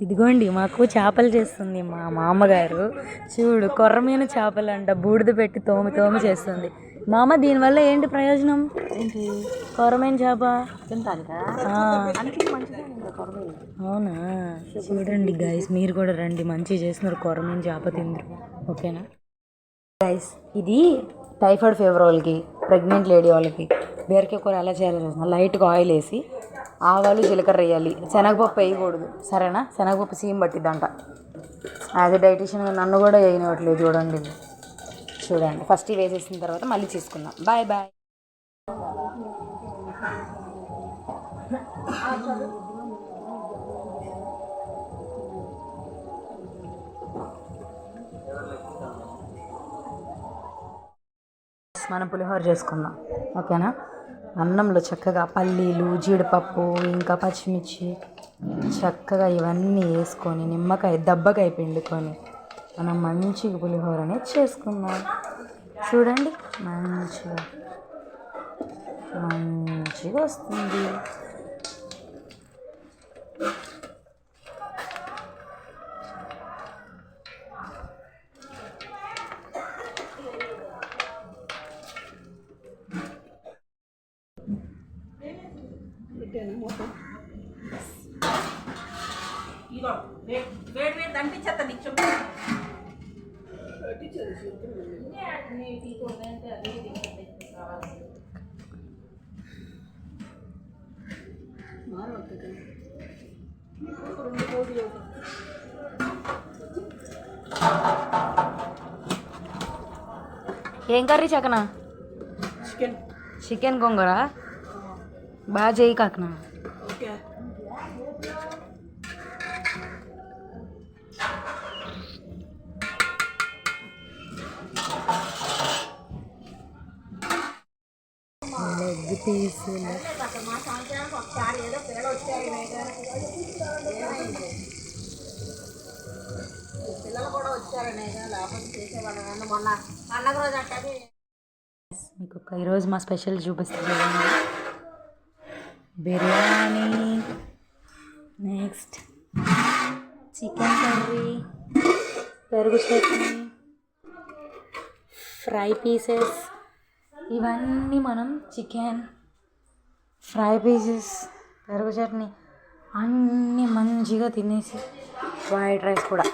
ఇదిగోండి మాకు చేపలు చేస్తుంది మా మామగారు. చూడు, కొర్రమీన చేపలు అంట బూడిద పెట్టి తోమి తోమి చేస్తుంది. మామ, దీనివల్ల ఏంటి ప్రయోజనం? ఏంటి? కొర్రమీన చేప తింటానికా? అవునా? చూడండి గైస్, మీరు కూడా రండి, మంచిగా చేస్తున్నారు. కొర్రమీన చేప తిందరు, ఓకేనా గైస్? ఇది టైఫాయిడ్ ఫీవర్ వాళ్ళకి, ప్రెగ్నెంట్ లేడీ వాళ్ళకి బీరకాయ కూర ఎలా చేయాలో చూస్తున్నా. లైట్గా ఆయిల్ వేసి ఆవాలు జీలకర్ర వేయాలి, శనగపప్పు వేయకూడదు, సరేనా? శనగపప్పు సీమ్ పట్టిద్దంట. యాజ్ ఎ డైటీషియన్గా నన్ను కూడా వేయనివ్వట్లేదు. చూడండి చూడండి, ఫస్ట్ వేసేసిన తర్వాత మళ్ళీ తీసుకుందాం. Bye bye. మనం పులిహోర చేసుకుందాం, ఓకేనా? అన్నంలో చక్కగా పల్లీలు, జీడిపప్పు, ఇంకా పచ్చిమిర్చి చక్కగా ఇవన్నీ వేసుకొని నిమ్మకాయ దబ్బకాయ పిండుకొని మనం మంచిగా పులిహోర అనేది చేసుకుందాం. చూడండి, మంచిగా మంచిగా వస్తుంది. ఏం కర్రీ చకనా? చికెన్ గోంగూర బాగా చేయి కాకనా. లెగ్ పీసు మీకు ఈరోజు మా స్పెషల్ చూపిస్తుంది. బిర్యానీ, నెక్స్ట్ చికెన్ కర్రీ, పెరుగు చట్నీ, ఫ్రై పీసెస్, ఇవన్నీ మనం చికెన్ ఫ్రై పీసెస్, పెరుగు చట్నీ అన్నీ మంచిగా తినేసి వైట్ రైస్ కూడా